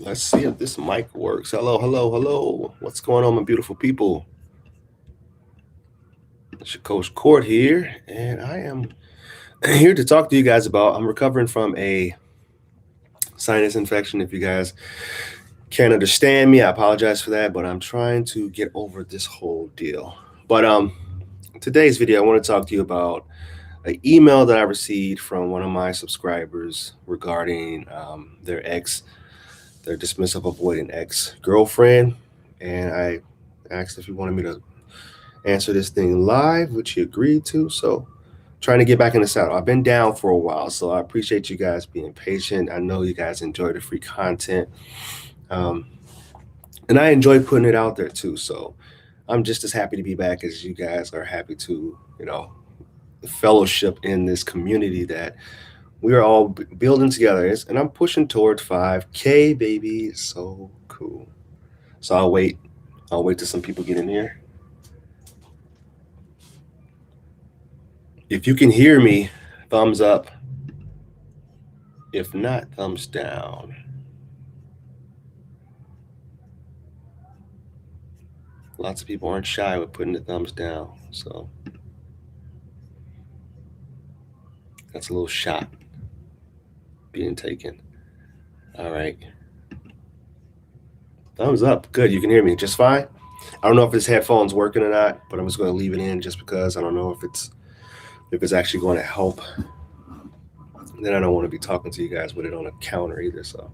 Let's see if this mic works. Hello, hello, hello. What's going on, my beautiful people? It's your Coach Court here, and I am here to talk to you guys about. I'm recovering from a sinus infection. If you guys can't understand me, I apologize for that, but I'm trying to get over this whole deal. But today's video, I want to talk to you about an email that I received from one of my subscribers regarding their dismissive avoidant ex girlfriend, and I asked if he wanted me to answer this thing live, which he agreed to. So, trying to get back in the saddle. I've been down for a while, so I appreciate you guys being patient. I know you guys enjoy the free content, um, and I enjoy putting it out there too. So, I'm just as happy to be back as you guys are happy to, fellowship in this community that we are all building together. And I'm pushing towards 5K, baby. So cool. So I'll wait. I'll wait till some people get in here. If you can hear me, thumbs up. If not, thumbs down. Lots of people aren't shy with putting the thumbs down. So that's a little shot being taken. All right. Thumbs up. Good. You can hear me just fine. I don't know if this headphone's working or not, but I'm just going to leave it in just because I don't know if it's actually going to help. Then I don't want to be talking to you guys with it on a counter either. So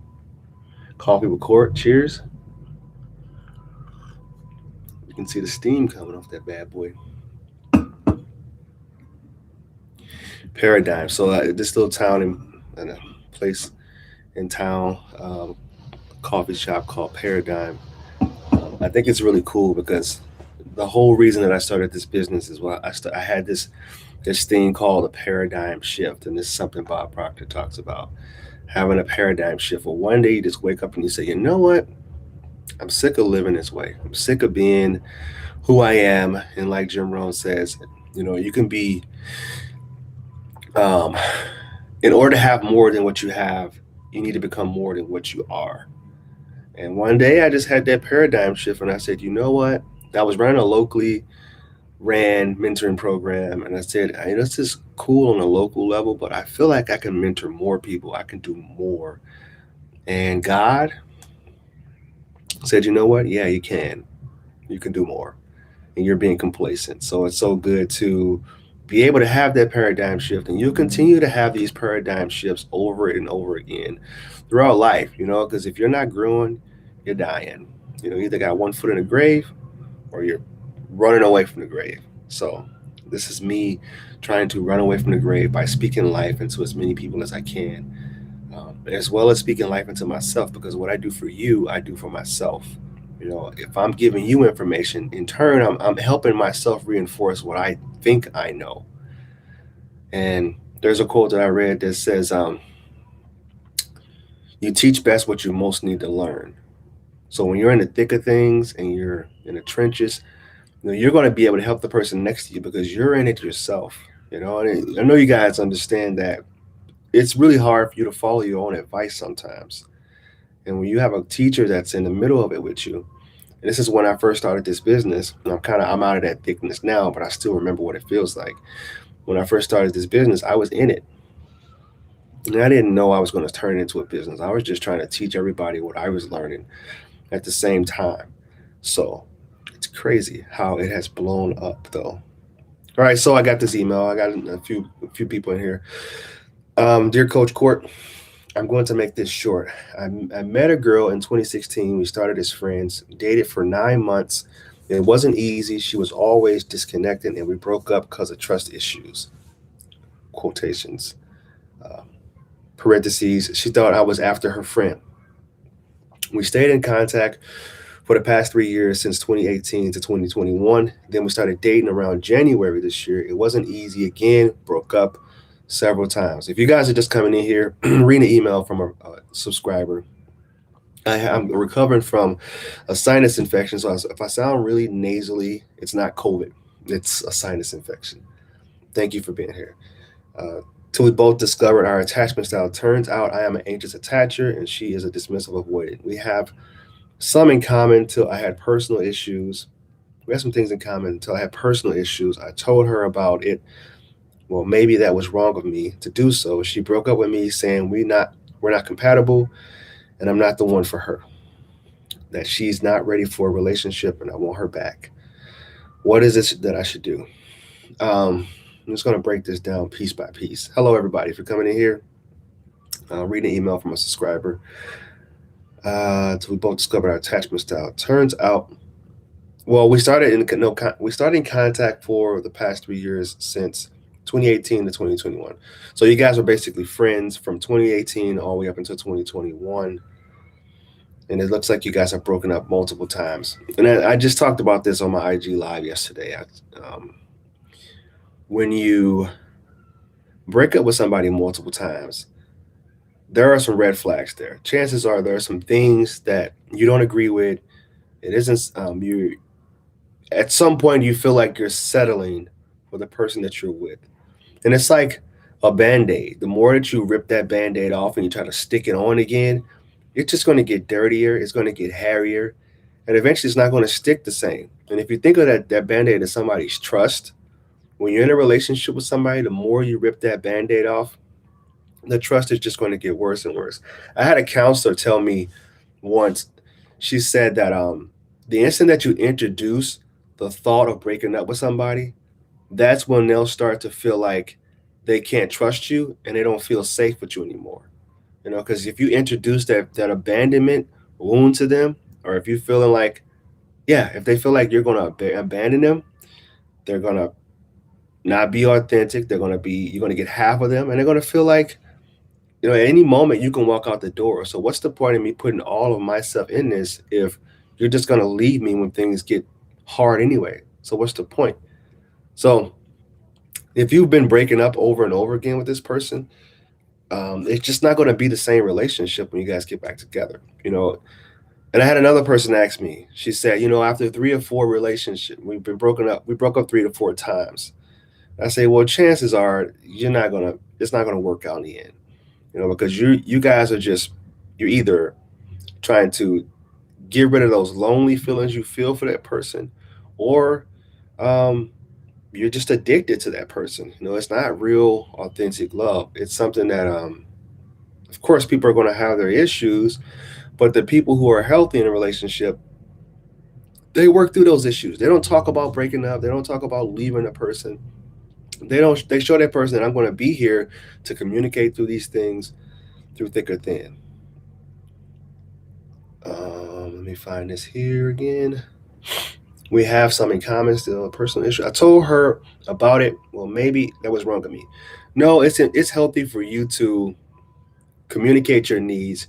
coffee with Court. Cheers. You can see the steam coming off that bad boy. Paradigm. So this little town in a place in town, coffee shop called Paradigm. I think it's really cool because the whole reason that I started this business is why I had this thing called a paradigm shift, and this is something Bob Proctor talks about having a paradigm shift. Well, one day you just wake up and you say, you know what? I'm sick of living this way. I'm sick of being who I am. And like Jim Rohn says, you can be, um, in order to have more than what you have, you need to become more than what you are. And one day I just had that paradigm shift and I said, you know what? I was running a locally ran mentoring program and I said, this is cool on a local level, but I feel like I can mentor more people. I can do more. And God said, you know what? Yeah, you can. You can do more. And you're being complacent. So it's so good to be able to have that paradigm shift. And you'll continue to have these paradigm shifts over and over again throughout life, because if you're not growing, you're dying. You either got one foot in the grave or you're running away from the grave. So this is me trying to run away from the grave by speaking life into as many people as I can, as well as speaking life into myself, because what I do for you, I do for myself. If I'm giving you information, in turn, I'm helping myself reinforce what I think I know. And there's a quote that I read that says, you teach best what you most need to learn. So when you're in the thick of things and you're in the trenches, you're going to be able to help the person next to you because you're in it yourself. And I know you guys understand that it's really hard for you to follow your own advice sometimes. And when you have a teacher that's in the middle of it with you, and this is when I first started this business, and I'm out of that thickness now, but I still remember what it feels like. When I first started this business, I was in it. And I didn't know I was going to turn it into a business. I was just trying to teach everybody what I was learning at the same time. So it's crazy how it has blown up, though. All right, so I got this email. I got a few people in here. Dear Coach Court, I'm going to make this short. I met a girl in 2016. We started as friends, dated for 9 months. It wasn't easy. She was always disconnected, and we broke up because of trust issues. Quotations. Uh, Parentheses. She thought I was after her friend. We stayed in contact for the past 3 years since 2018 to 2021. Then we started dating around January this year. It wasn't easy again, broke up several times. If you guys are just coming in here, reading an email from a subscriber, I'm recovering from a sinus infection. So if I sound really nasally, it's not COVID, it's a sinus infection. Thank you for being here. Uh, till we both discovered our attachment style. Turns out I am an anxious attacher and she is a dismissive avoidant. We have some in common till I had personal issues. We had some things in common until I had personal issues. I told her about it. Well, maybe that was wrong of me to do so. She broke up with me saying we're not compatible and I'm not the one for her. That she's not ready for a relationship and I want her back. What is this that I should do? I'm just going to break this down piece by piece. Hello, everybody, for coming in here. Reading an email from a subscriber. So we both discovered our attachment style. Turns out, well, we started in contact for the past 3 years since 2018 to 2021. So you guys were basically friends from 2018 all the way up until 2021. And it looks like you guys have broken up multiple times. And I just talked about this on my IG live yesterday. When you break up with somebody multiple times, there are some red flags there. Chances are there are some things that you don't agree with. It isn't you. At some point, you feel like you're settling for the person that you're with, and it's like a band-aid. The more that you rip that band-aid off and you try to stick it on again, it's just going to get dirtier. It's going to get hairier, and eventually, it's not going to stick the same. And if you think of that band-aid as somebody's trust, when you're in a relationship with somebody, the more you rip that band-aid off, the trust is just going to get worse and worse. I had a counselor tell me once, she said that the instant that you introduce the thought of breaking up with somebody, that's when they'll start to feel like they can't trust you and they don't feel safe with you anymore. Because if you introduce that abandonment wound to them, or if you're feeling like, yeah, if they feel like you're going to abandon them, they're going to not be authentic. You're going to get half of them, and they're going to feel like, at any moment you can walk out the door. So what's the point of me putting all of myself in this if you're just going to leave me when things get hard anyway? So what's the point? So if you've been breaking up over and over again with this person, it's just not going to be the same relationship when you guys get back together. And I had another person ask me, she said, after 3 or 4 relationships, we broke up 3 to 4 times. I say, well, chances are it's not gonna work out in the end, because you guys are you're either trying to get rid of those lonely feelings you feel for that person, or you're just addicted to that person. It's not real authentic love. It's something that, of course, people are going to have their issues, but the people who are healthy in a relationship, they work through those issues. They don't talk about breaking up. They don't talk about leaving a person. They show that person that I'm going to be here to communicate through these things through thick or thin. Let me find this here again. We have some in common, still a personal issue. I told her about it. Well, maybe that was wrong of me. No, it's healthy for you to communicate your needs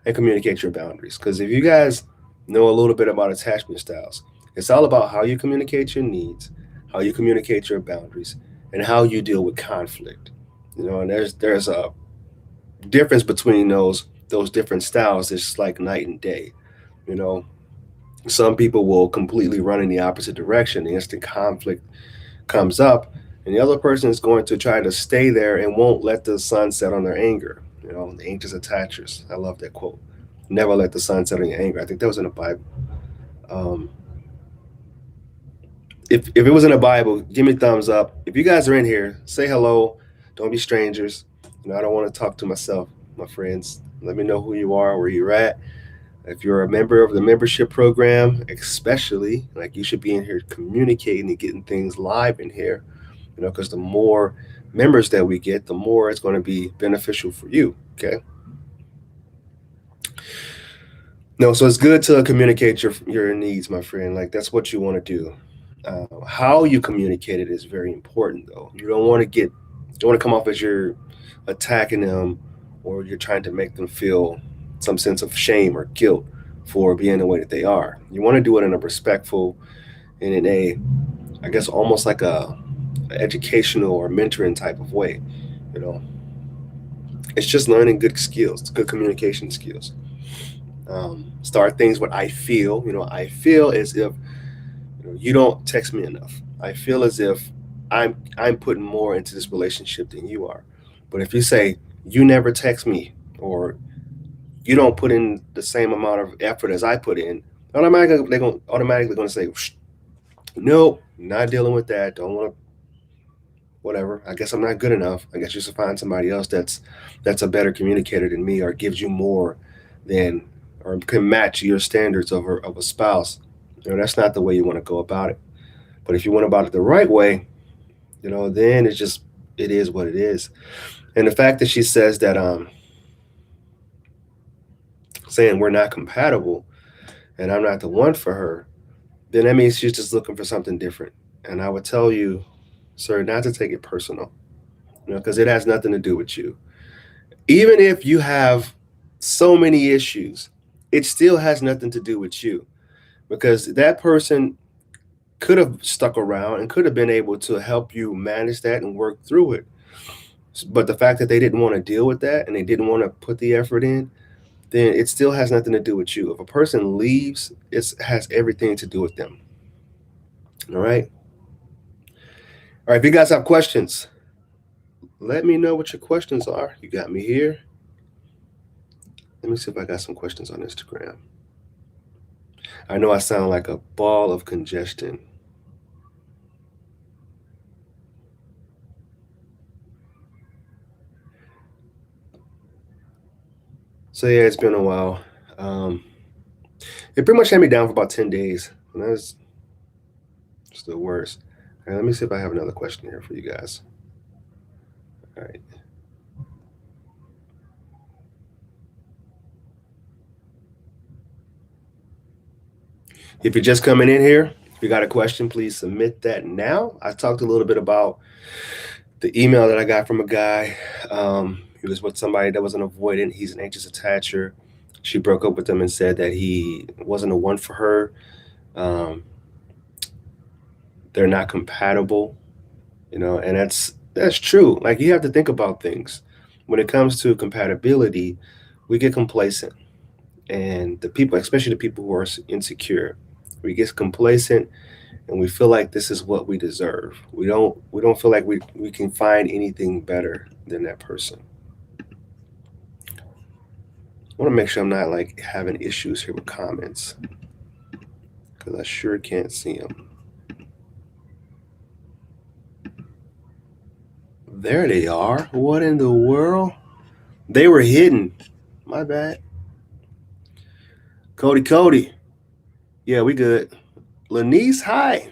and communicate your boundaries. Because if you guys know a little bit about attachment styles, it's all about how you communicate your needs, how you communicate your boundaries, and how you deal with conflict. And there's a difference between those different styles. It's like night and day. You know, some people will completely run in the opposite direction. The instant conflict comes up, and the other person is going to try to stay there and won't let the sun set on their anger. The anxious attachers. I love that quote. Never let the sun set on your anger. I think that was in the Bible. Um, if it was in the Bible, give me a thumbs up. If you guys are in here, say hello. Don't be strangers. I don't want to talk to myself, my friends. Let me know who you are, where you're at. If you're a member of the membership program, especially, like, you should be in here communicating and getting things live in here, because the more members that we get, the more it's going to be beneficial for you. Okay. No, so it's good to communicate your needs, my friend. Like, that's what you want to do. How you communicate it is very important, though. You don't want to come off as you're attacking them, or you're trying to make them feel some sense of shame or guilt for being the way that they are. You want to do it in a respectful and in a, I guess, almost like a educational or mentoring type of way. It's just learning good skills, good communication skills. Start things with I feel. I feel as if you don't text me enough. I feel as if I'm putting more into this relationship than you are. But if you say, you never text me, or you don't put in the same amount of effort as I put in, automatically they're going automatically going to say, nope, not dealing with that. Don't want to, whatever. I guess I'm not good enough. I guess you should find somebody else that's a better communicator than me, or gives you more than, or can match your standards of a spouse. That's not the way you want to go about it. But if you went about it the right way, then it is what it is. And the fact that she says that saying we're not compatible and I'm not the one for her, then that means she's just looking for something different. And I would tell you, sir, not to take it personal, because it has nothing to do with you. Even if you have so many issues, it still has nothing to do with you, because that person could have stuck around and could have been able to help you manage that and work through it. But the fact that they didn't want to deal with that and they didn't want to put the effort in, then it still has nothing to do with you. If a person leaves, it has everything to do with them. All right. All right. If you guys have questions, let me know what your questions are. You got me here. Let me see if I got some questions on Instagram. I know I sound like a ball of congestion. So yeah, it's been a while. It pretty much had me down for about 10 days. And that's still worse. All right, let me see if I have another question here for you guys. All right. If you're just coming in here, if you got a question, please submit that now. I talked a little bit about the email that I got from a guy. He was with somebody that was an avoidant. He's an anxious attacher. She broke up with him and said that he wasn't a one for her. Um, they're not compatible, and that's true. Like, you have to think about things. When it comes to compatibility, we get complacent, and the people, especially the people who are insecure, we get complacent and we feel like this is what we deserve. We don't feel like we can find anything better than that person. I want to make sure I'm not like having issues here with comments, because I sure can't see them. There they are. What in the world? They were hidden. My bad. Cody. Yeah, we good. Lanice, hi.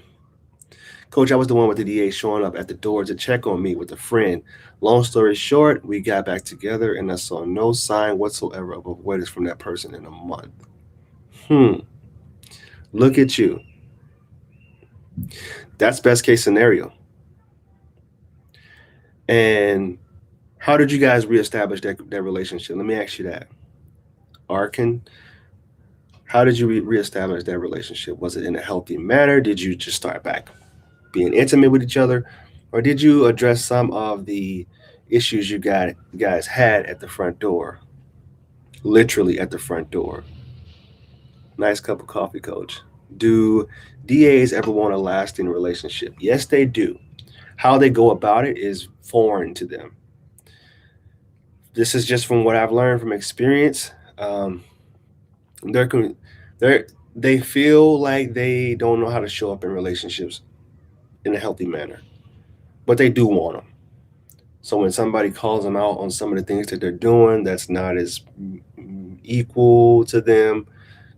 Coach, I was the one with the DA showing up at the door to check on me with a friend. Long story short, we got back together and I saw no sign whatsoever of avoidance from that person in a month. Look at you. That's best case scenario. And how did you guys reestablish that relationship? Let me ask you that. Arkin, how did you reestablish that relationship? Was it in a healthy manner? Did you just start back being intimate with each other? Or did you address some of the issues you guys had at the front door? Literally at the front door. Nice cup of coffee, coach. Do DAs ever want a lasting relationship? Yes, they do. How they go about it is foreign to them. This is just from what I've learned from experience. They're they feel like they don't know how to show up in relationships in a healthy manner, but they do want them. So when somebody calls them out on some of the things that they're doing that's not as equal to them,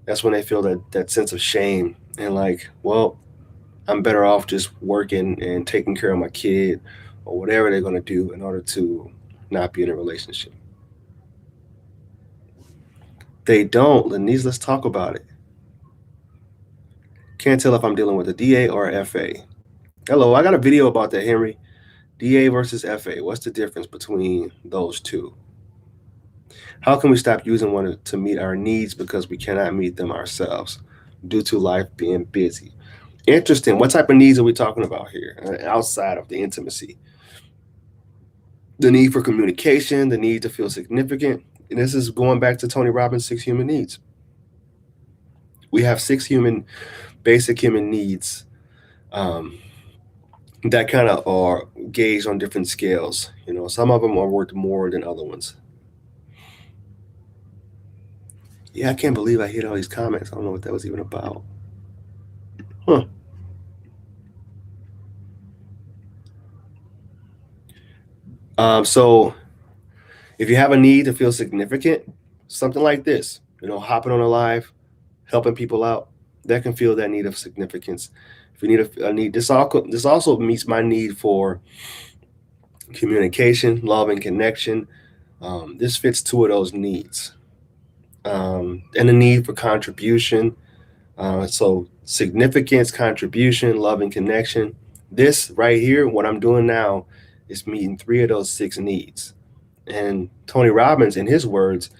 that's when they feel that sense of shame and like, well, I'm better off just working and taking care of my kid or whatever they're going to do in order to not be in a relationship. They don't. Lenise, let's talk about it. Can't tell if I'm dealing with a DA or a FA. Hello, I got a video about that, Henry. DA versus FA. What's the difference between those two? How can we stop using one to meet our needs because we cannot meet them ourselves due to life being busy? Interesting. What type of needs are we talking about here outside of the intimacy? The need for communication, the need to feel significant. And this is going back to Tony Robbins' 6 human needs. We have 6 basic human needs that kind of are gauged on different scales. Some of them are worth more than other ones. Yeah, I can't believe I hit all these comments. I don't know what that was even about. Huh. So if you have a need to feel significant, something like this, hopping on a live, helping people out, that can feel that need of significance. If you need a need, this also meets my need for communication, love, and connection. This fits two of those needs, and the need for contribution. So significance, contribution, love, and connection. This right here, what I'm doing now, is meeting three of those six needs. And Tony Robbins, in his words,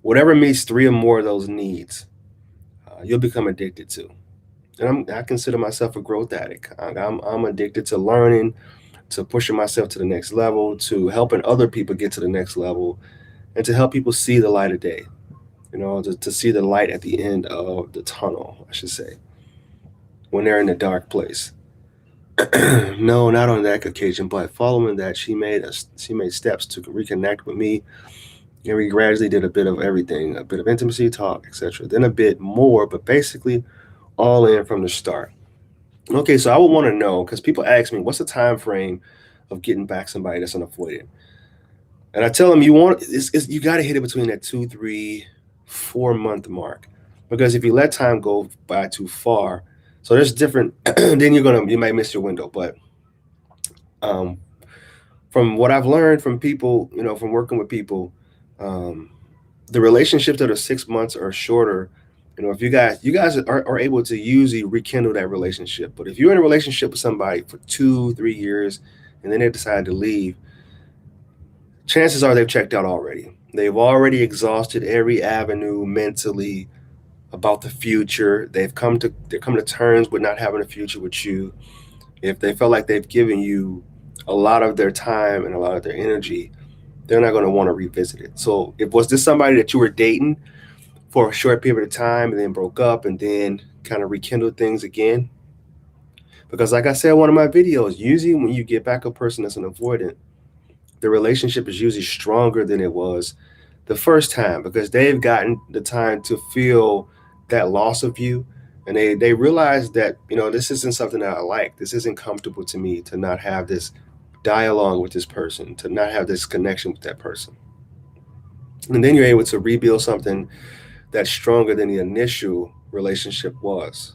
whatever meets three or more of those needs, you'll become addicted to. And I consider myself a growth addict. I'm addicted to learning, to pushing myself to the next level, to helping other people get to the next level, and to help people see the light of day. To see the light at the end of the tunnel, I should say, when they're in a dark place. No, not on that occasion, but following that, she made steps to reconnect with me, and we gradually did a bit of everything, a bit of intimacy, talk, etc. Then a bit more, but basically all in from the start. Okay, so I would want to know because people ask me, what's the time frame of getting back somebody that's an avoidant? And I tell them you got to hit it between that 2, 3, 4 month mark, because if you let time go by too far, so there's different. Then you might miss your window. But um, from what I've learned from people, from working with people, um, the relationships that are 6 months or shorter, if you guys are able to usually rekindle that relationship. But if you're in a relationship with somebody for 2, 3 years and then they decide to leave, chances are they've checked out already. They've already exhausted every avenue mentally about the future. They're coming to terms with not having a future with you. If they felt like they've given you a lot of their time and a lot of their energy, they're not going to want to revisit it. So, if was this somebody that you were dating for a short period of time and then broke up and then kind of rekindled things again? Because, like I said in one of my videos, usually when you get back a person that's an avoidant, the relationship is usually stronger than it was the first time because they've gotten the time to feel that loss of you, and they realize that this isn't something that I like. This isn't comfortable to me to not have this dialogue with this person, to not have this connection with that person. And then you're able to rebuild something that's stronger than the initial relationship was.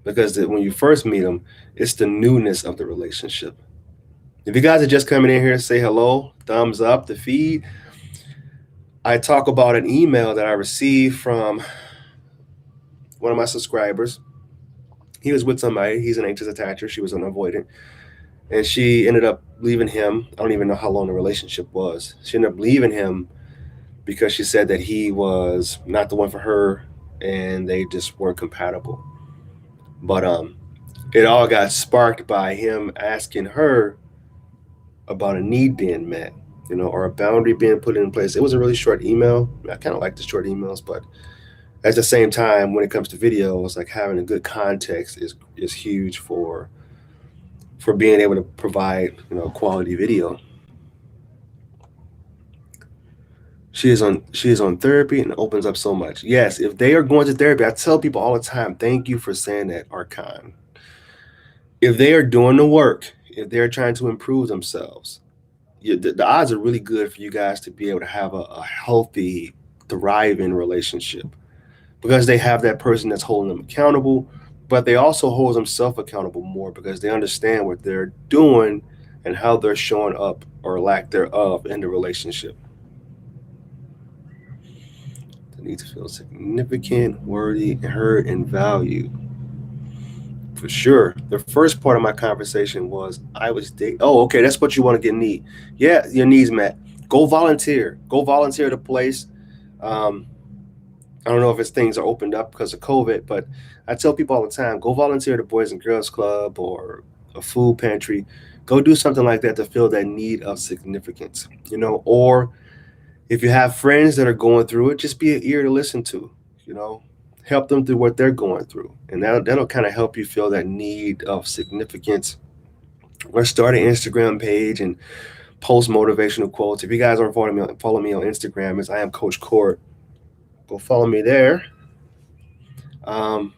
Because when you first meet them, it's the newness of the relationship. If you guys are just coming in here, say hello, thumbs up the feed. I talk about an email that I received from one of my subscribers. He was with somebody. He's an anxious attacher. She was an avoidant. And she ended up leaving him. I don't even know how long the relationship was. She ended up leaving him because she said that he was not the one for her and they just weren't compatible. But it all got sparked by him asking her about a need being met, or a boundary being put in place. It was a really short email. I kind of like the short emails, but at the same time, when it comes to videos, like having a good context is huge for being able to provide quality video. She is on therapy and opens up so much. Yes, if they are going to therapy, I tell people all the time, thank you for saying that, Archon. If they are doing the work, if they're trying to improve themselves, the odds are really good for you guys to be able to have a healthy, thriving relationship because they have that person that's holding them accountable, but they also hold themselves accountable more because they understand what they're doing and how they're showing up or lack thereof in the relationship. They need to feel significant, worthy, heard, and valued. For sure. The first part of my conversation was I was dating. Oh, okay, that's what you want to get need. Yeah, your needs met. Go volunteer. Go volunteer at a place. Um, I don't know if it's things are opened up because of COVID, but I tell people all the time, go volunteer at a Boys and Girls Club or a food pantry. Go do something like that to fill that need of significance, or if you have friends that are going through it, just be an ear to listen to, you know. help them through what they're going through, and that'll kind of help you feel that need of significance. Or start an Instagram page and post motivational quotes. If you guys aren't follow me on Instagram, is I am Coach Court. Go follow me there. Um,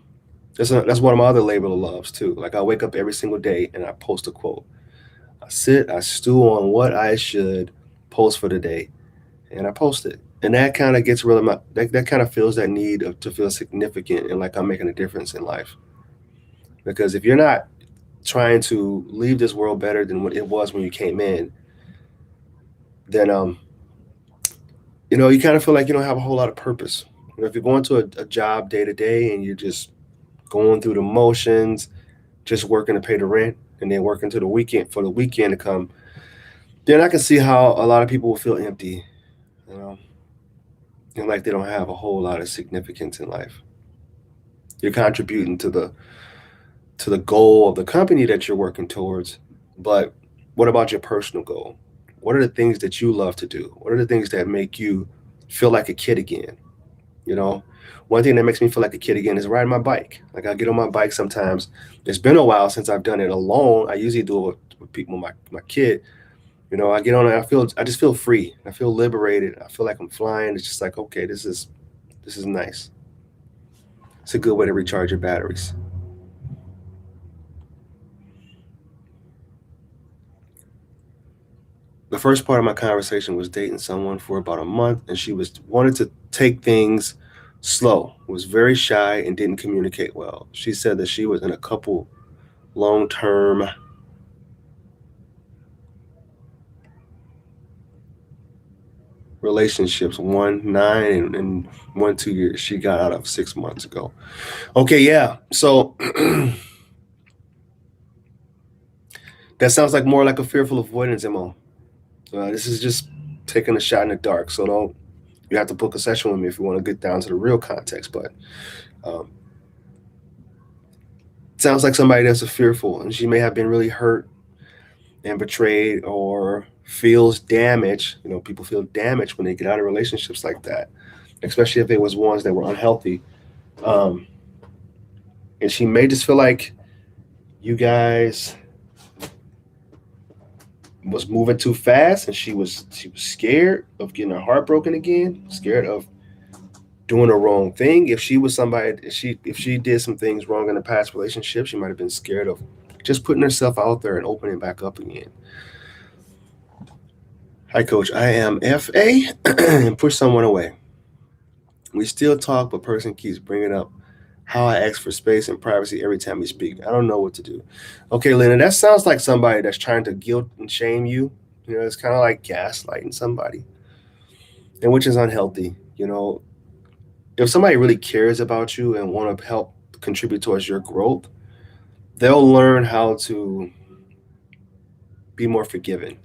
that's one of my other labor of loves too. Like I wake up every single day and I post a quote. I stew on what I should post for the day, and I post it. And that kind of gets really that kind of feels that need to feel significant and like I'm making a difference in life. Because if you're not trying to leave this world better than what it was when you came in, then you kind of feel like you don't have a whole lot of purpose. If you're going to a job day to day and you're just going through the motions, just working to pay the rent, and then working to the weekend for the weekend to come, then I can see how a lot of people will feel empty, you know, and like they don't have a whole lot of significance in life. You're contributing to the goal of the company that you're working towards, but what about your personal goal? What are the things that you love to do? What are the things that make you feel like a kid again? You know, one thing that makes me feel like a kid again is riding my bike. Like I get on my bike sometimes. It's been a while since I've done it alone. I usually do it with people, my kid. I get on it. I just feel free. I feel liberated. I feel like I'm flying. It's just like, okay, this is nice. It's a good way to recharge your batteries. The first part of my conversation was dating someone for about a month, and she was wanted to take things slow, was very shy, and didn't communicate well. She said that she was in a couple long-term relationships, 1 9 and 1 2 years. She got out of 6 months ago. Okay, yeah. So that sounds like more like a fearful avoidance MO. This is just taking a shot in the dark. So don't you have to book a session with me if you want to get down to the real context. But um, it sounds like somebody that's a fearful, and she may have been really hurt and betrayed or feels damaged. People feel damaged when they get out of relationships like that, especially if it was ones that were unhealthy. Um, and she may just feel like you guys was moving too fast, and she was scared of getting her heart broken again, scared of doing the wrong thing. If she was somebody, if she did some things wrong in a past relationship, she might have been scared of just putting herself out there and opening back up again. Hi, Coach. I am FA and push someone away. We still talk, but person keeps bringing up how I ask for space and privacy every time we speak. I don't know what to do. Okay, Lena, that sounds like somebody that's trying to guilt and shame you. It's kind of like gaslighting somebody, and which is unhealthy. If somebody really cares about you and want to help contribute towards your growth, they'll learn how to be more forgiving.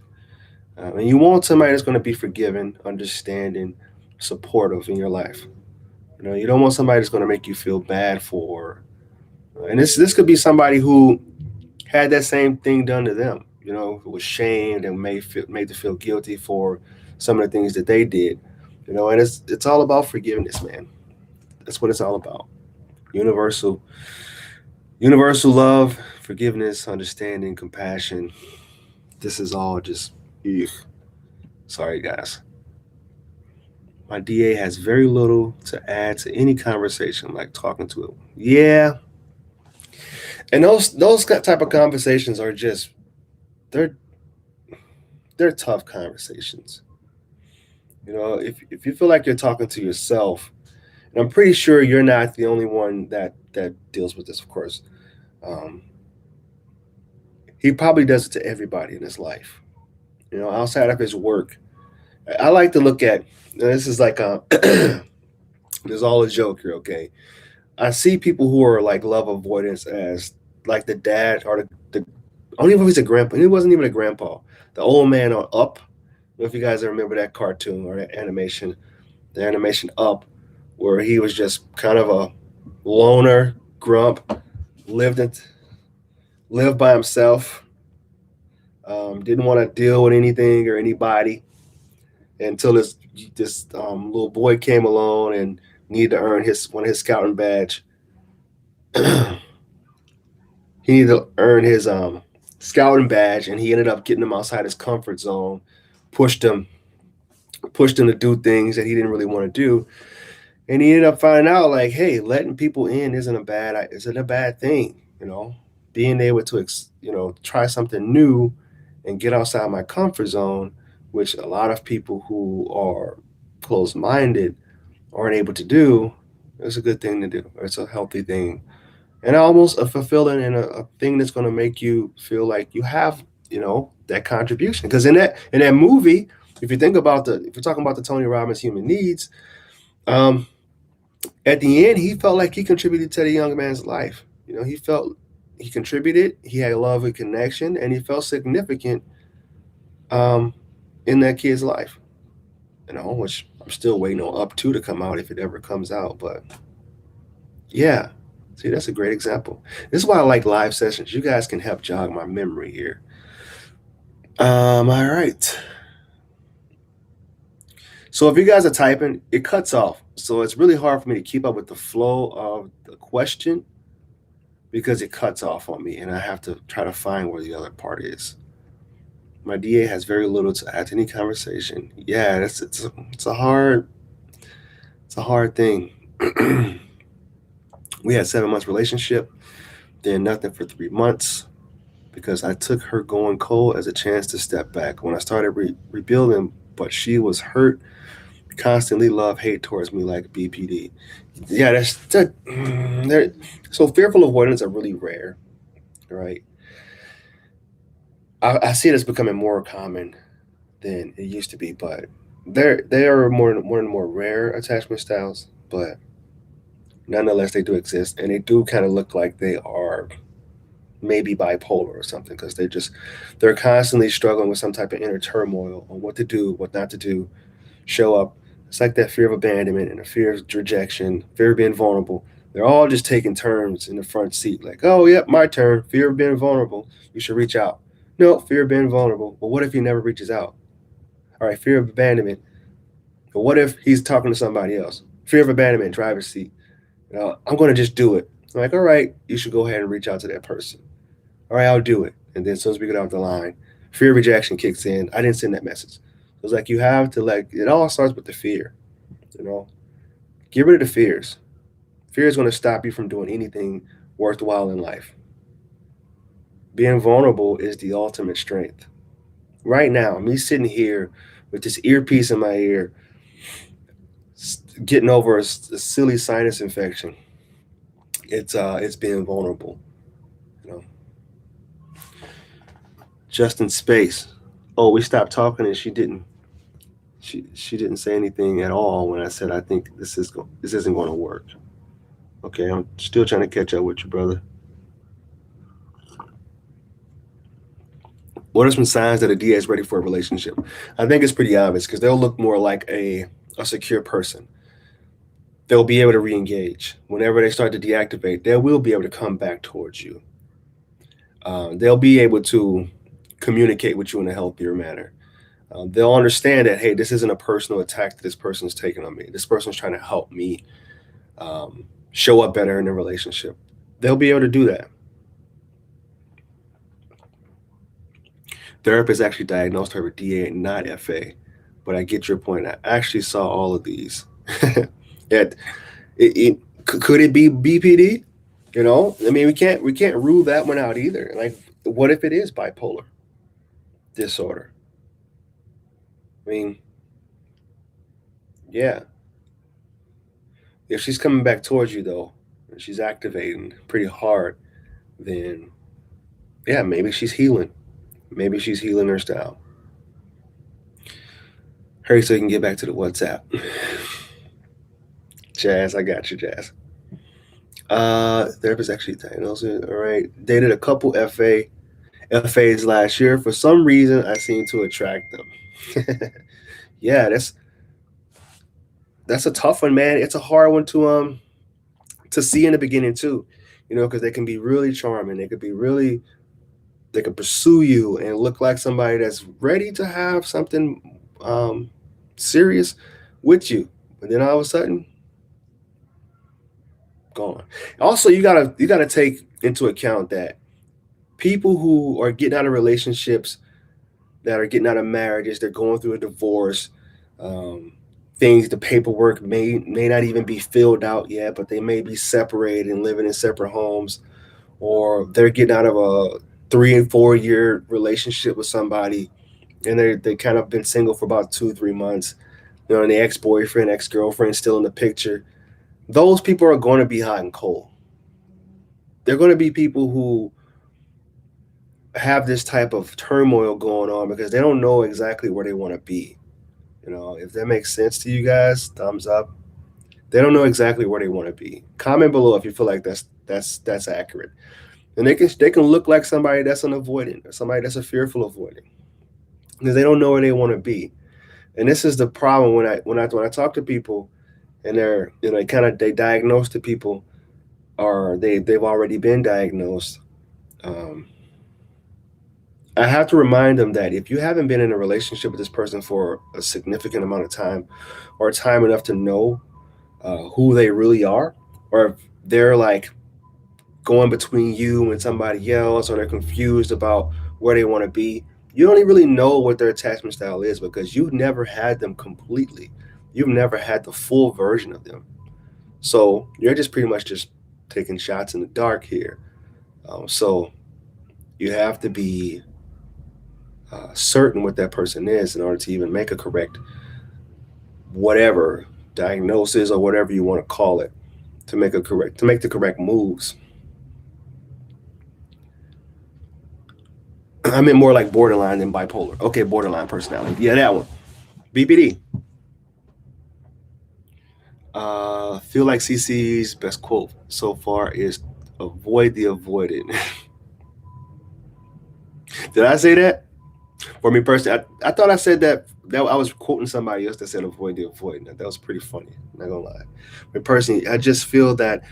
And you want somebody that's going to be forgiving, understanding, supportive in your life. You don't want somebody that's going to make you feel bad for. And this could be somebody who had that same thing done to them. Who was shamed and made to feel guilty for some of the things that they did. And it's all about forgiveness, man. That's what it's all about. Universal, universal love, forgiveness, understanding, compassion. This is all just. Ugh. Sorry, guys. My DA has very little to add to any conversation, like talking to it. Yeah, and those type of conversations are just they're they're tough conversations. If you feel like you're talking to yourself, and I'm pretty sure you're not the only one that deals with this. Of course, um, he probably does it to everybody in his life. Outside of his work, I like to look at. This is like a. There's all a joke here, okay? I see people who are like love avoidance as like the dad or the I don't even know if he's a grandpa. He wasn't even a grandpa. The old man on Up. I don't know if you guys remember that cartoon or that animation, the animation Up, where he was just kind of a loner grump, lived it, lived by himself, didn't want to deal with anything or anybody until this little boy came along and Needed to earn his one of his scouting badge. He needed to earn his scouting badge, and he ended up getting him outside his comfort zone, pushed him, pushed him to do things that he didn't really want to do, and he ended up finding out like, hey, letting people in isn't a bad thing, you know. Being able to try something new and get outside my comfort zone, which a lot of people who are closed-minded aren't able to do, is a good thing to do. It's a healthy thing, and almost a fulfilling and a thing that's going to make you feel like you have, that contribution. Because in that movie, if you think about if you're talking about the Tony Robbins human needs, um, at the end, he felt like he contributed to the young man's life. He felt he contributed. He had love and connection, and he felt significant um, in that kid's life. Which I'm still waiting on Up Two to come out if it ever comes out. But yeah, see, that's a great example. This is why I like live sessions. You guys can help jog my memory here. All right. So if you guys are typing, it cuts off. So it's really hard for me to keep up with the flow of the question because it cuts off on me and I have to try to find where the other part is. My DA has very little to add to any conversation. Yeah, it's a hard thing. We had 7 months relationship, then nothing for 3 months because I took her going cold as a chance to step back. When I started rebuilding, but she was hurt, constantly love hate towards me like BPD. Yeah, so fearful avoidance are really rare, right? I see it as becoming more common than it used to be, but they are more rare attachment styles, but nonetheless they do exist, and they do kind of look like they are maybe bipolar or something because they're constantly struggling with some type of inner turmoil on what to do, what not to do, show up. It's like that fear of abandonment and a fear of rejection, fear of being vulnerable. They're all just taking turns in the front seat, like, oh, yep, my turn. Fear of being vulnerable. You should reach out. No, fear of being vulnerable. But what if he never reaches out? All right, fear of abandonment. But what if he's talking to somebody else? Fear of abandonment, driver's seat. I'm going to just do it. I'm like, all right, you should go ahead and reach out to that person. All right, I'll do it. And then as soon as we get off the line, fear of rejection kicks in. I didn't send that message. So it's like you have to it all starts with the fear. Get rid of the fears. Fear is going to stop you from doing anything worthwhile in life. Being vulnerable is the ultimate strength. Right now, me sitting here with this earpiece in my ear, getting over a silly sinus infection. It's being vulnerable. You know, just in space. Oh, we stopped talking and she didn't. She didn't say anything at all when I said I think this isn't going to work. Okay, I'm still trying to catch up with you, brother. What are some signs that a DA is ready for a relationship? I think it's pretty obvious because they'll look more like a secure person. They'll be able to re-engage. Whenever they start to deactivate, they will be able to come back towards you. They'll be able to communicate with you in a healthier manner. They'll understand that, hey, this isn't a personal attack that this person's taking on me. This person's trying to help me show up better in the relationship. They'll be able to do that. Therapist actually diagnosed her with DA and not FA, but I get your point. I actually saw all of these. Could it be BPD? I mean, we can't rule that one out either. Like, what if it is bipolar disorder? I mean, yeah. If she's coming back towards you though, and she's activating pretty hard, then yeah, maybe she's healing. Maybe she's healing her style. Hurry so you can get back to the WhatsApp. Jazz, I got you, Jazz. Therapist actually diagnosed it. All right. Dated a couple FAs last year. For some reason, I seem to attract them. Yeah, that's a tough one, man. It's a hard one to see in the beginning too, because they can be really charming. They could pursue you and look like somebody that's ready to have something serious with you, but then all of a sudden, gone. Also, you gotta take into account that people who are getting out of relationships, that are getting out of marriages, they're going through a divorce. Um, Things, the paperwork may not even be filled out yet, but they may be separated and living in separate homes, or they're getting out of a 3 and 4 year relationship with somebody, and they kind of been single for about 2 3 months. And the ex boyfriend, ex girlfriend still in the picture. Those people are going to be hot and cold. They're going to be people who have this type of turmoil going on because they don't know exactly where they want to be. If that makes sense to you guys, thumbs up. They don't know exactly where they want to be. Comment below if you feel like that's accurate. And they can look like somebody that's an avoidant or somebody that's a fearful avoidant because they don't know where they want to be. And this is the problem when I talk to people and they're they diagnose the people, or they've already been diagnosed. Um, I have to remind them that if you haven't been in a relationship with this person for a significant amount of time, or time enough to know who they really are, or if they're like going between you and somebody else, or they're confused about where they want to be, you don't really know what their attachment style is because you've never had them completely. You've never had the full version of them. So you're just pretty much just taking shots in the dark here. So you have to be certain what that person is in order to even make a correct whatever diagnosis or whatever you want to call it, to make the correct moves. I meant more like borderline than bipolar. Okay, borderline personality. Yeah, that one. BPD. Feel like CC's best quote so far is avoid the avoided. Did I say that? For me personally, I thought I said that I was quoting somebody else that said avoid the avoidant. That was pretty funny. I'm not gonna lie. But personally, I just feel that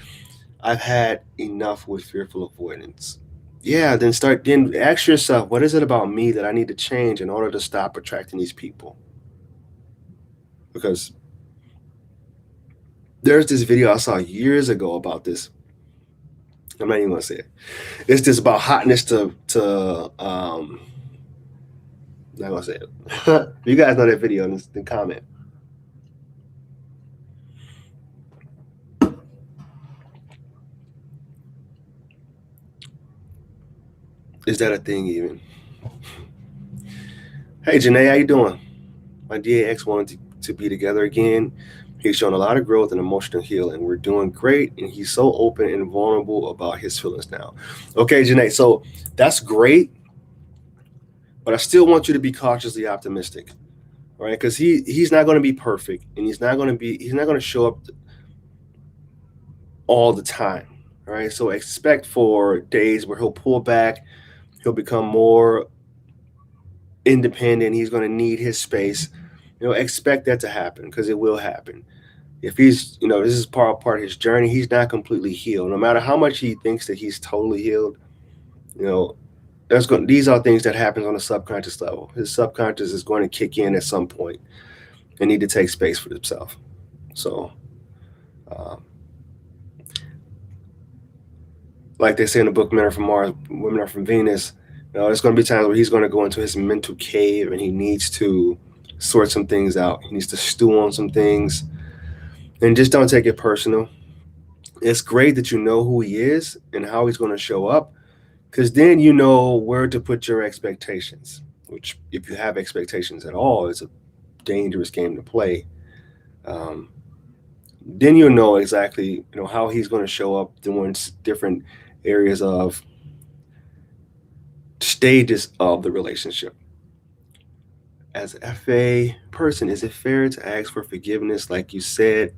I've had enough with fearful avoidance. Yeah, then ask yourself, what is it about me that I need to change in order to stop attracting these people? Because there's this video I saw years ago about this. I'm not even gonna say it. It's just about hotness to not gonna say it. You guys know that video, then comment. Is that a thing even? Hey Janae, how you doing? My DAX wanted to be together again. He's shown a lot of growth and emotional healing. We're doing great, and he's so open and vulnerable about his feelings now. Okay, Janae, so that's great, but I still want you to be cautiously optimistic, right? Because he's not going to be perfect, and he's not going to show up all the time, right? So expect for days where he'll pull back, he'll become more independent. He's going to need his space. Expect that to happen because it will happen. If he's, this is part of his journey, he's not completely healed. No matter how much he thinks that he's totally healed, these are things that happens on a subconscious level. His subconscious is going to kick in at some point and need to take space for himself. So, like they say in the book, Men Are From Mars, Women Are From Venus, there's going to be times where he's going to go into his mental cave and he needs to sort some things out. He needs to stew on some things, and just don't take it personal. It's great that you know who he is and how he's going to show up, because then you know where to put your expectations, which, if you have expectations at all, is a dangerous game to play. Then you'll know exactly how he's going to show up doing different areas of stages of the relationship. As an FA person, is it fair to ask for forgiveness like you said?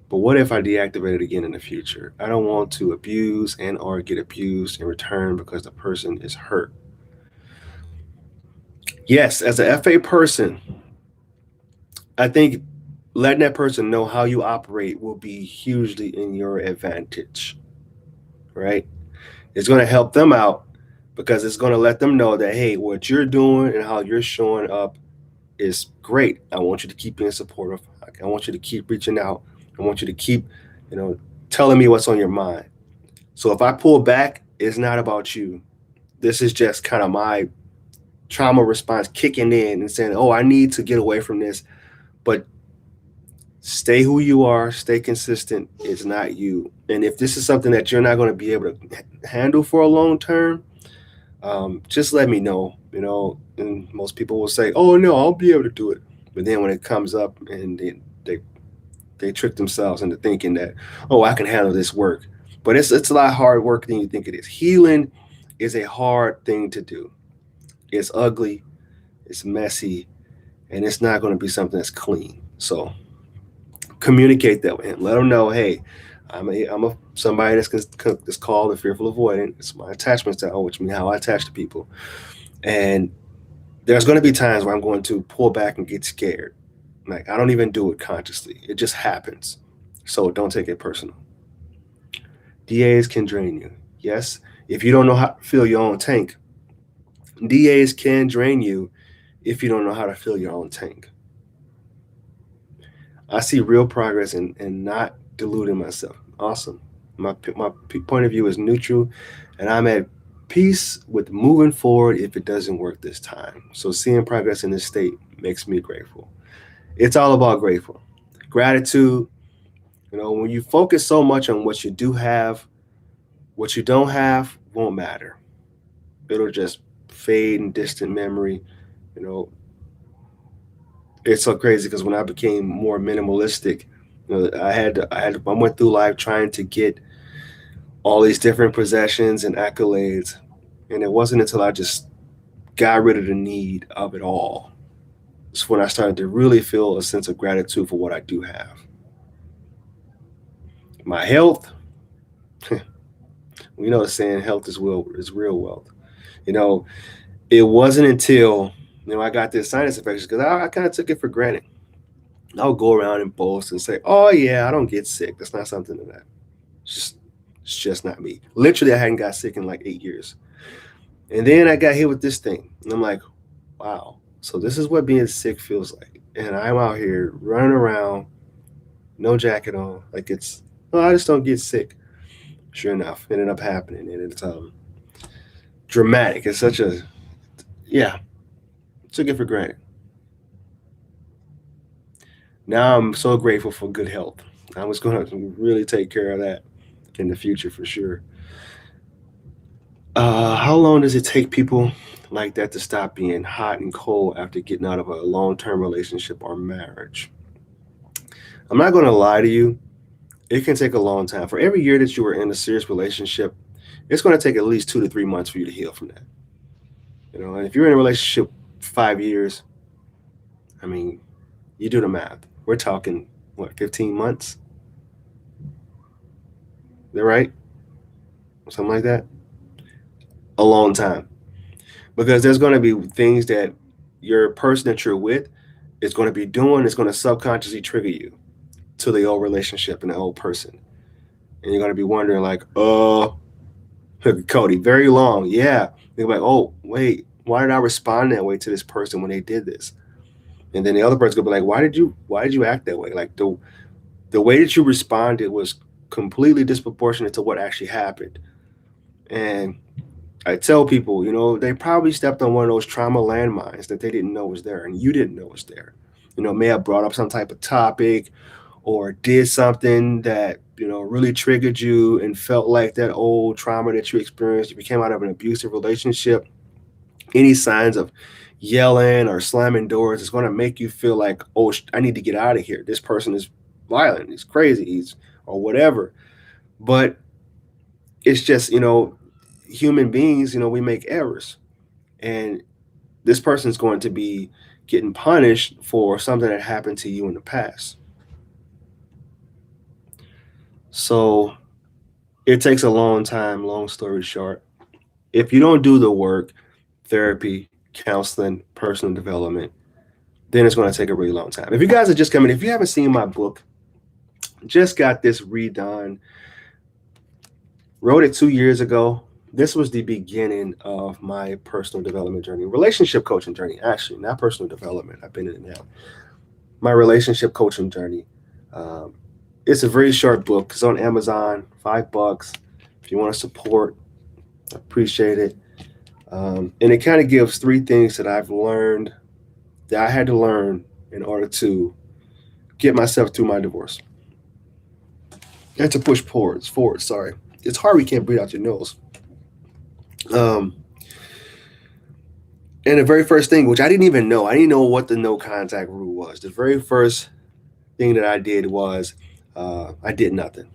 But what if I deactivate it again in the future? I don't want to abuse and or get abused in return because the person is hurt. Yes, as an FA person, I think letting that person know how you operate will be hugely in your advantage, right? It's going to help them out because it's going to let them know that, hey, what you're doing and how you're showing up is great. I want you to keep being supportive. I want you to keep reaching out. I want you to keep, telling me what's on your mind. So if I pull back, it's not about you. This is just kind of my trauma response kicking in and saying, oh, I need to get away from this. But stay who you are, stay consistent. It's not you. And if this is something that you're not going to be able to handle for a long term, just let me know. And most people will say, oh, no, I'll be able to do it. But then when it comes up and they trick themselves into thinking that, oh, I can handle this work. But it's a lot hard work than you think it is. Healing is a hard thing to do. It's ugly, it's messy, and it's not going to be something that's clean. So communicate that with him. Let him know, hey, I'm a somebody that's called a fearful avoidant. It's my attachment style, which means how I attach to people. And there's going to be times where I'm going to pull back and get scared. Like I don't even do it consciously. It just happens. So don't take it personal. DAs can drain you. Yes, if you don't know how to fill your own tank, DAs can drain you if you don't know how to fill your own tank. I see real progress in not deluding myself. Awesome. My point of view is neutral, and I'm at peace with moving forward if it doesn't work this time. So seeing progress in this state makes me grateful. It's all about grateful. Gratitude, when you focus so much on what you do have, what you don't have won't matter. It'll just fade in distant memory. You know, it's so crazy because when I became more minimalistic, I went through life trying to get all these different possessions and accolades, and it wasn't until I just got rid of the need of it all. It's when I started to really feel a sense of gratitude for what I do have. My health, we know the saying, health is real wealth. You know, it wasn't until I got this sinus infection because I kind of took it for granted. I would go around and boast and say, "Oh yeah, I don't get sick. That's not something that it's just it's just not me." Literally, I hadn't got sick in like 8 years, and then I got hit with this thing, and I'm like, "Wow." So this is what being sick feels like, and I'm out here running around, no jacket on, like it's. Oh, I just don't get sick. Sure enough, it ended up happening, and it's dramatic. It's such a yeah. Took it for granted. Now I'm so grateful for good health. I was going to really take care of that in the future for sure. How long does it take people like that to stop being hot and cold after getting out of a long-term relationship or marriage? I'm not going to lie to you. It can take a long time. For every year that you were in a serious relationship, it's going to take at least 2 to 3 months for you to heal from that. And if you're in a relationship 5 years, I mean, you do the math. We're talking what, 15 months? Is that right? Something like that. A long time. Because there's going to be things that your person that you're with is going to be doing, is going to subconsciously trigger you to the old relationship and the old person. And you're going to be wondering, like, Cody, very long. Yeah. You're like, oh, wait, why did I respond that way to this person when they did this? And then the other person's gonna be like, why did you act that way? Like the way that you responded was completely disproportionate to what actually happened. And I tell people, they probably stepped on one of those trauma landmines that they didn't know was there and you didn't know was there. May have brought up some type of topic or did something that, really triggered you and felt like that old trauma that you experienced. You became out of an abusive relationship. Any signs of yelling or slamming doors is going to make you feel like, oh, I need to get out of here. This person is violent. He's crazy. Or whatever. But it's just, human beings, we make errors. And this person's going to be getting punished for something that happened to you in the past. So it takes a long time, long story short. If you don't do the work, therapy, counseling, personal development, then it's going to take a really long time. If you guys are just coming, if you haven't seen my book, just got this redone, wrote it 2 years ago. This was the beginning of my personal development journey, relationship coaching journey, actually, not personal development. I've been in it now. My relationship coaching journey. It's a very short book. It's on Amazon, $5. If you want to support, I appreciate it. And it kind of gives three things that I've learned that I had to learn in order to get myself through my divorce and to push forwards. Forward, sorry, it's hard. We can't breathe out your nose. Um, and the very first thing, which I didn't even know, I didn't know what the no contact rule was. The very first thing that I did was I did nothing,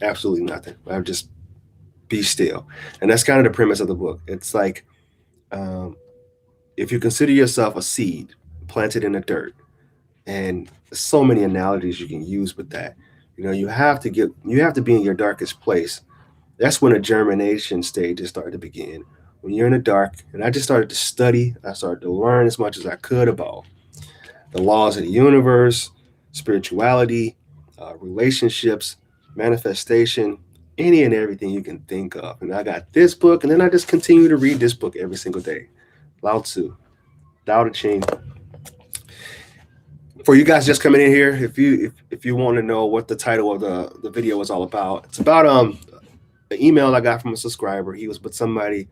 absolutely nothing. I would just be still, and that's kind of the premise of the book. It's like um, if you consider yourself a seed planted in the dirt, and so many analogies you can use with that. You have to be in your darkest place. That's when the germination stages start to begin. When you're in the dark, and I just started to study, I started to learn as much as I could about the laws of the universe, spirituality, relationships, manifestation, any and everything you can think of. And I got this book, and then I just continue to read this book every single day. Lao Tzu, Tao Te Ching. For you guys just coming in here, if you want to know what the title of the video was all about, it's about an email I got from a subscriber. He was with somebody.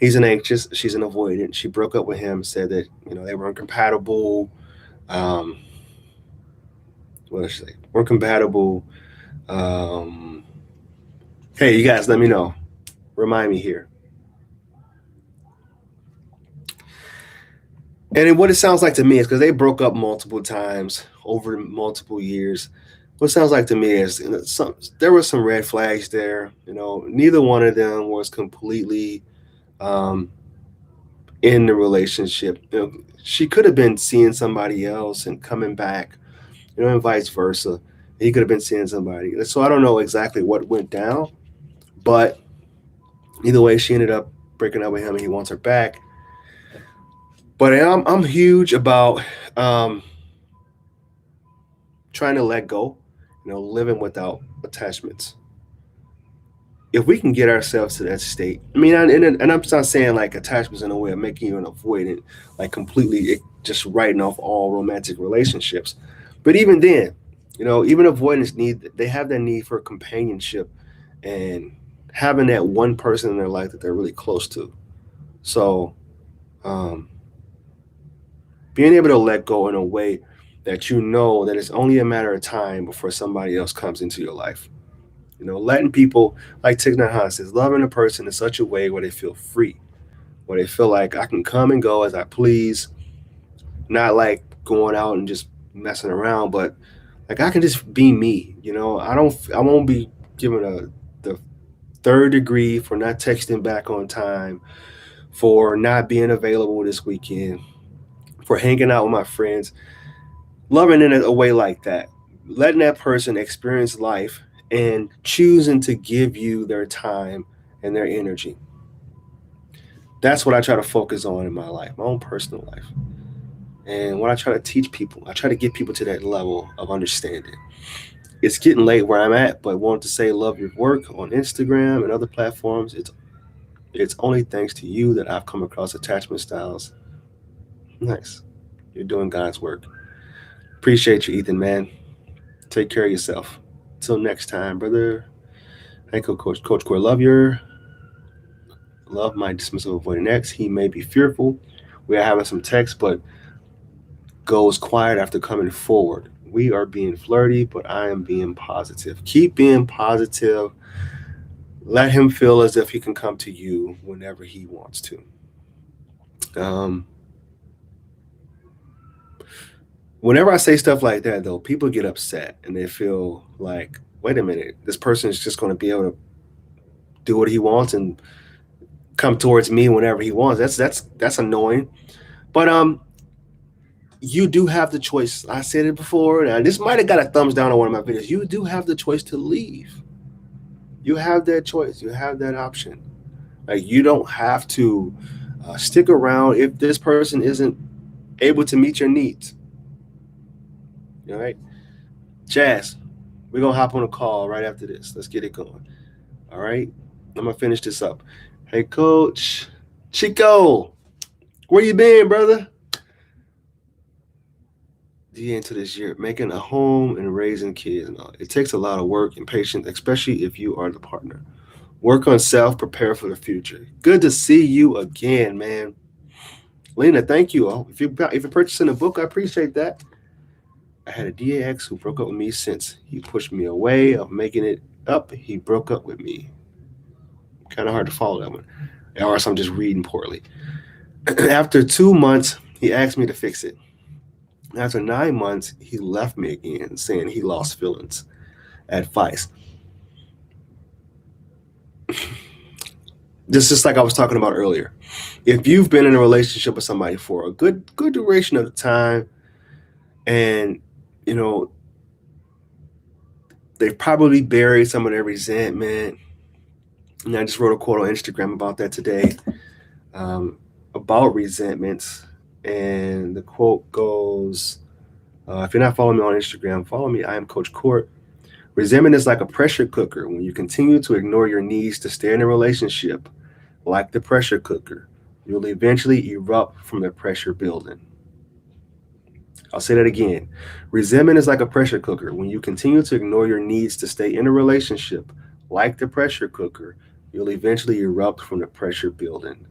He's an anxious. She's an avoidant. She broke up with him. Said that they were incompatible. Um, what did she say? We're compatible. Um, hey, you guys, let me know. Remind me here. And what it sounds like to me is because they broke up multiple times over multiple years. What it sounds like to me is there were some red flags there. Neither one of them was completely um, in the relationship. She could have been seeing somebody else and coming back, and vice versa. He could have been seeing somebody. So I don't know exactly what went down, but either way, she ended up breaking up with him, and he wants her back. But I'm huge about trying to let go, living without attachments. If we can get ourselves to that state, I mean, and I'm not saying like attachments in a way of making you an avoidant, like completely just writing off all romantic relationships. But even then, even avoidance they have that need for companionship and having that one person in their life that they're really close to. So, um, being able to let go in a way that that it's only a matter of time before somebody else comes into your life. Letting people, like Thich Nhat Hanh says, loving a person in such a way where they feel free, where they feel like I can come and go as I please, not like going out and just messing around, but like I can just be me. I won't be given the third degree for not texting back on time, for not being available this weekend, for hanging out with my friends. Loving in a way like that, letting that person experience life and choosing to give you their time and their energy. That's what I try to focus on in my life, my own personal life. And what I try to teach people, I try to get people to that level of understanding. It's getting late where I'm at, but wanted to say love your work on Instagram and other platforms. It's only thanks to you that I've come across attachment styles. Nice. You're doing God's work. Appreciate you, Ethan, man. Take care of yourself. Till next time, brother. Hey, Coach Core, love my dismissive avoidant ex. He may be fearful. We are having some text, but goes quiet after coming forward. We are being flirty, but I am being positive. Keep being positive. Let him feel as if he can come to you whenever he wants to. Whenever I say stuff like that, though, people get upset and they feel like, wait a minute, this person is just going to be able to do what he wants and come towards me whenever he wants. That's annoying. But you do have the choice. I said it before. Now, this might have got a thumbs down on one of my videos. You do have the choice to leave. You have that choice. You have that option. Like, you don't have to stick around if this person isn't able to meet your needs. All right, Jazz, we're gonna hop on a call right after this. Let's get it going. All right, I'm gonna finish this up. Hey, Coach Chico, where you been, brother? the end to this year, making a home and raising kids and all. It takes a lot of work and patience, especially if you are the partner. Work on self, prepare for the future. Good to see you again, man. Lena, thank you. If you're purchasing a book, I appreciate that. I had a DAX who broke up with me since he pushed me away of making it up. He broke up with me. Kind of hard to follow that one. Or else I'm just reading poorly. After 2 months, he asked me to fix it. After 9 months, he left me again, saying he lost feelings. Advice. This is like I was talking about earlier. If you've been in a relationship with somebody for a good duration of time, and you know they've probably buried some of their resentment. And I just wrote a quote on Instagram about that today, about resentments. And the quote goes, if you're not following me on Instagram, follow me. I am Coach Court. Resentment is like a pressure cooker. When you continue to ignore your needs to stay in a relationship, like the pressure cooker, you'll eventually erupt from the pressure building. I'll say that again. Resentment is like a pressure cooker. When you continue to ignore your needs to stay in a relationship, like the pressure cooker, you'll eventually erupt from the pressure building.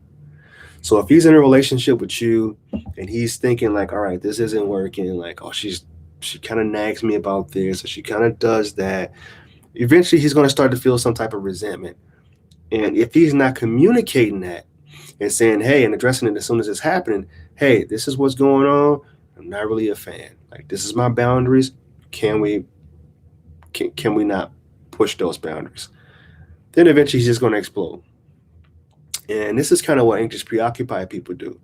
So if he's in a relationship with you and he's thinking like, all right, this isn't working, like, oh, she kind of nags me about this, or she kind of does that, eventually he's going to start to feel some type of resentment. And if he's not communicating that and saying, hey, and addressing it as soon as it's happening, hey, this is what's going on. I'm not really a fan. Like, this is my boundaries. Can we not push those boundaries? Then eventually he's just going to explode. And this is kind of what anxious, preoccupied people do,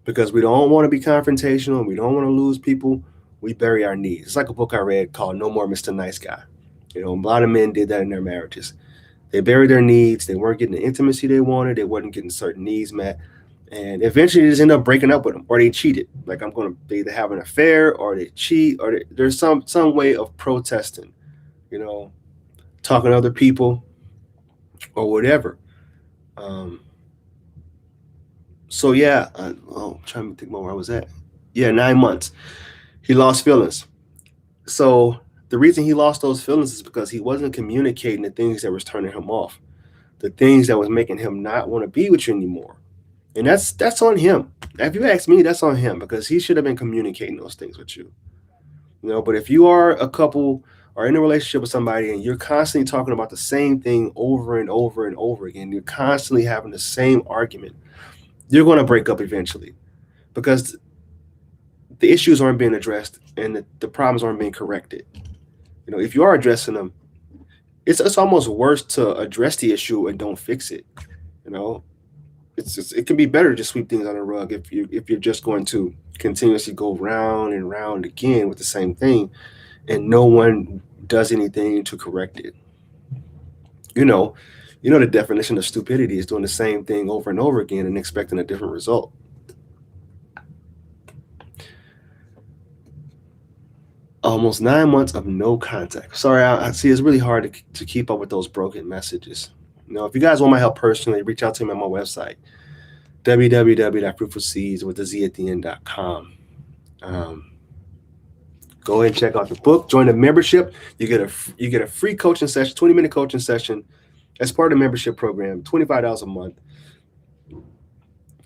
because we don't want to be confrontational. We don't want to lose people. We bury our needs. It's like a book I read called No More Mr. Nice Guy. A lot of men did that in their marriages. They buried their needs. They weren't getting the intimacy they wanted. They wasn't getting certain needs met. And eventually they just end up breaking up with them, or they cheated. Like, they either have an affair, or they cheat, or there's some way of protesting, talking to other people or whatever. So yeah, I'm trying to think more where I was at. Yeah, 9 months. He lost feelings. So the reason he lost those feelings is because he wasn't communicating the things that was turning him off, the things that was making him not want to be with you anymore. And that's on him. If you ask me, that's on him, because he should have been communicating those things with you. But if you are a couple or in a relationship with somebody and you're constantly talking about the same thing over and over and over again, you're constantly having the same argument, you're going to break up eventually, because the issues aren't being addressed and the problems aren't being corrected. If you are addressing them, it's almost worse to address the issue and don't fix it. It can be better to just sweep things on the rug if you're just going to continuously go round and round again with the same thing, and no one does anything to correct it. The definition of stupidity is doing the same thing over and over again and expecting a different result. Almost 9 months of no contact. Sorry, I see it's really hard to keep up with those broken messages. If you guys want my help personally, reach out to me on my website, www.fruitfulseeds.com. Go ahead and check out the book. Join the membership. You get a free coaching session, 20-minute coaching session as part of the membership program, $25 a month.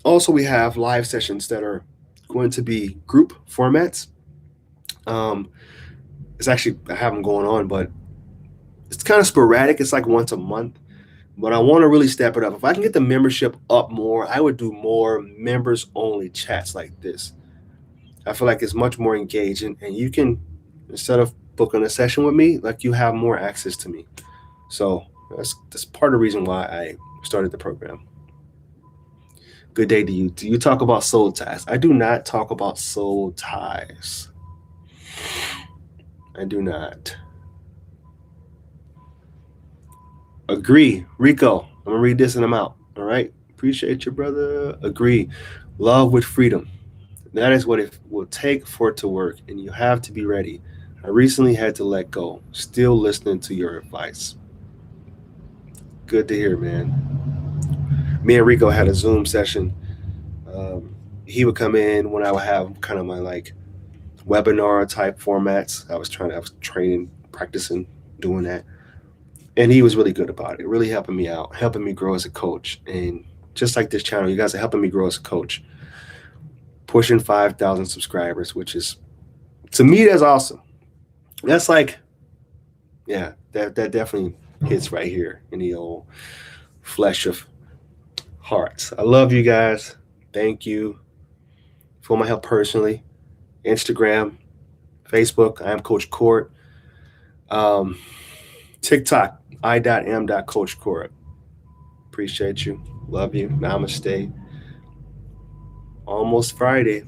Also, we have live sessions that are going to be group formats. It's actually, I have them going on, but it's kind of sporadic. It's like once a month. But I want to really step it up. If I can get the membership up more, I would do more members-only chats like this. I feel like it's much more engaging, and you can, instead of booking a session with me, like, you have more access to me. So that's part of the reason why I started the program. Good day to you. Do you talk about soul ties? I do not talk about soul ties. I do not. Agree. Rico, I'm going to read this and I'm out. All right. Appreciate you, brother. Agree. Love with freedom. That is what it will take for it to work, and you have to be ready. I recently had to let go. Still listening to your advice. Good to hear, man. Me and Rico had a Zoom session. He would come in when I would have kind of my webinar type formats. I was training, practicing doing that. And he was really good about it, really helping me out, helping me grow as a coach. And just like this channel, you guys are helping me grow as a coach, pushing 5,000 subscribers, which is, to me, that's awesome. That's like, yeah, that definitely hits right here in the old flesh of hearts. I love you guys. Thank you for my help personally. Instagram, Facebook, I am Coach Court. TikTok, I.M.Coach Court. Appreciate you. Love you. Namaste. Almost Friday.